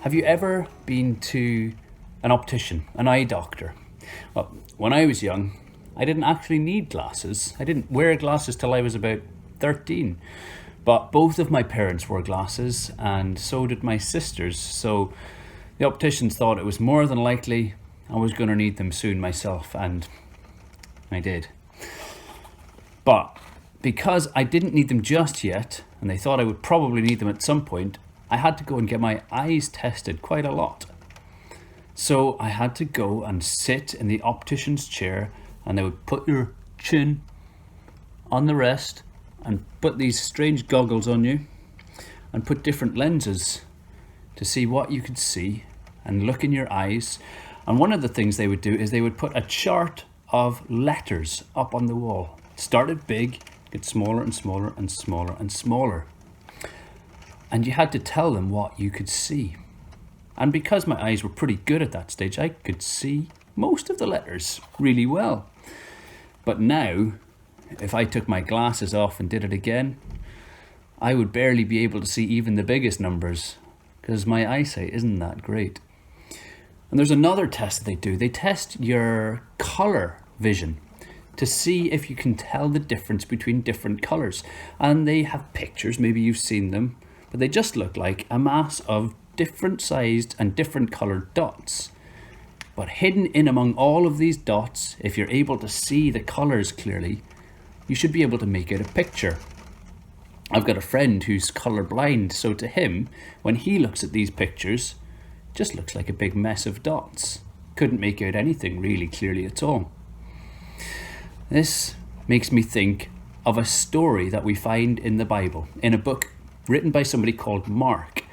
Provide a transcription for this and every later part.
Have you ever been to an optician, an eye doctor? Well, when I was young, I didn't actually need glasses. I didn't wear glasses till I was about 13. But both of my parents wore glasses, and so did my sisters. So the opticians thought it was more than likely I was going to need them soon myself, and I did. But because I didn't need them just yet, and they thought I would probably need them at some point, I had to go and get my eyes tested quite a lot. So I had to go and sit in the optician's chair, and they would put your chin on the rest and put these strange goggles on you and put different lenses to see what you could see and look in your eyes. And one of the things they would do is they would put a chart of letters up on the wall. It started big, get smaller and smaller and smaller and smaller. And you had to tell them what you could see. And because my eyes were pretty good at that stage, I could see most of the letters really well. But now, if I took my glasses off and did it again, I would barely be able to see even the biggest numbers because my eyesight isn't that great. And there's another test that they do. They test your color vision to see if you can tell the difference between different colors. And they have pictures, maybe you've seen them, but they just look like a mass of different sized and different colored dots. But hidden in among all of these dots, if you're able to see the colors clearly, you should be able to make out a picture. I've got a friend who's colorblind, so to him, when he looks at these pictures, it just looks like a big mess of dots. Couldn't make out anything really clearly at all. This makes me think of a story that we find in the Bible, in a book written by somebody called Mark.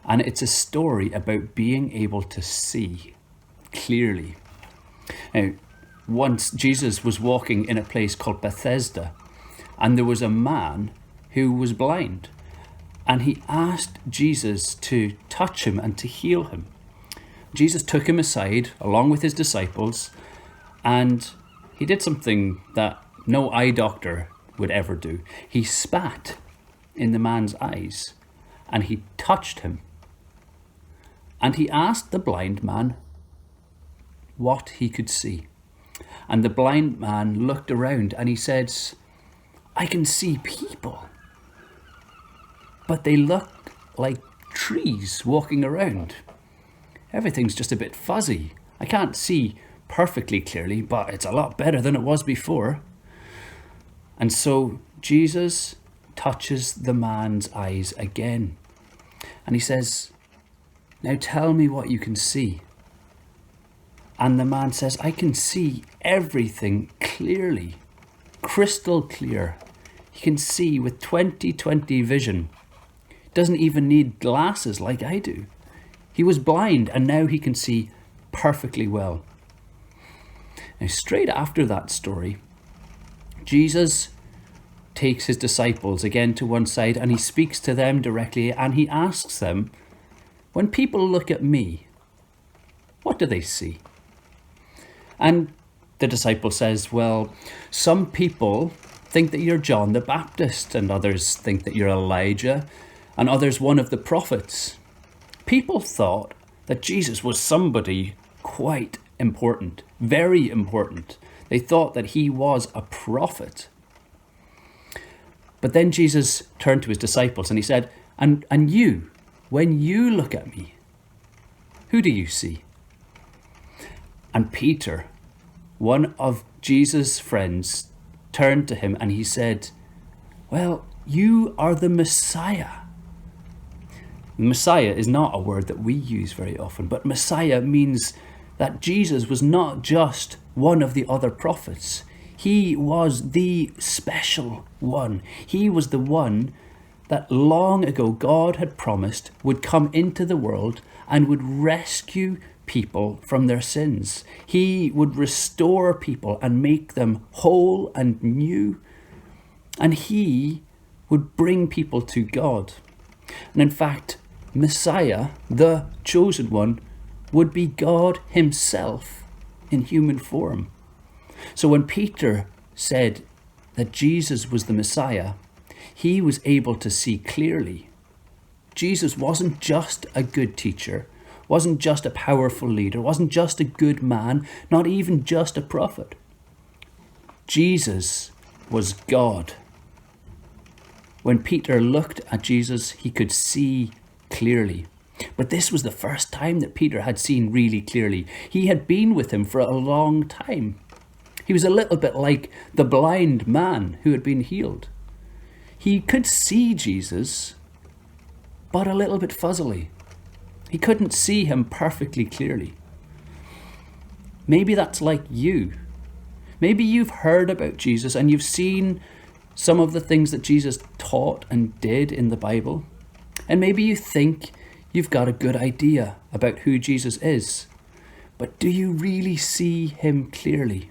And it's a story about being able to see clearly. Now, once Jesus was walking in a place called Bethesda, and there was a man who was blind, and he asked Jesus to touch him and to heal him. Jesus took him aside along with his disciples, and he did something that no eye doctor would ever do. He spat in the man's eyes, and he touched him. And he asked the blind man what he could see. And the blind man looked around and he said, I can see people, but they look like trees walking around. Everything's just a bit fuzzy. I can't see perfectly clearly, but it's a lot better than it was before. And so Jesus touches the man's eyes again. And he says, now tell me what you can see. And the man says, I can see everything clearly, crystal clear. He can see with 20/20 vision. Doesn't even need glasses like I do. He was blind and now he can see perfectly well. Now, straight after that story, Jesus takes his disciples again to one side and he speaks to them directly and he asks them, when people look at me, what do they see? And the disciple says, well, some people think that you're John the Baptist, and others think that you're Elijah, and others one of the prophets. People thought that Jesus was somebody quite important, very important. They thought that he was a prophet. But then Jesus turned to his disciples and he said, and you, when you look at me, who do you see? And Peter, one of Jesus' friends, turned to him and he said, well, you are the Messiah. Messiah is not a word that we use very often, but Messiah means that Jesus was not just one of the other prophets. He was the special one. He was the one that long ago God had promised would come into the world and would rescue people from their sins. He would restore people and make them whole and new. And he would bring people to God. And in fact, Messiah, the chosen one, would be God himself in human form. So when Peter said that Jesus was the Messiah, he was able to see clearly. Jesus wasn't just a good teacher wasn't just a powerful leader, wasn't just a good man, not even just a prophet. Jesus was God. When Peter looked at Jesus, he could see clearly. But this was the first time that Peter had seen really clearly. He had been with him for a long time. He was a little bit like the blind man who had been healed. He could see Jesus, but a little bit fuzzily. He couldn't see him perfectly clearly. Maybe that's like you. Maybe you've heard about Jesus and you've seen some of the things that Jesus taught and did in the Bible. And maybe you think you've got a good idea about who Jesus is. But do you really see him clearly?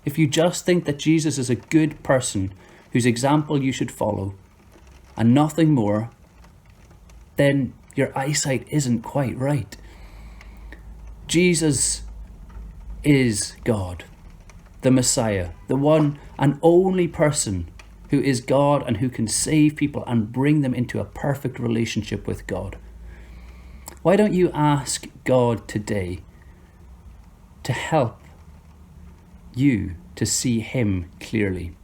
If you just think that Jesus is a good person whose example you should follow and nothing more, then your eyesight isn't quite right. Jesus is God, the Messiah, the one and only person who is God and who can save people and bring them into a perfect relationship with God. Why don't you ask God today to help you to see him clearly?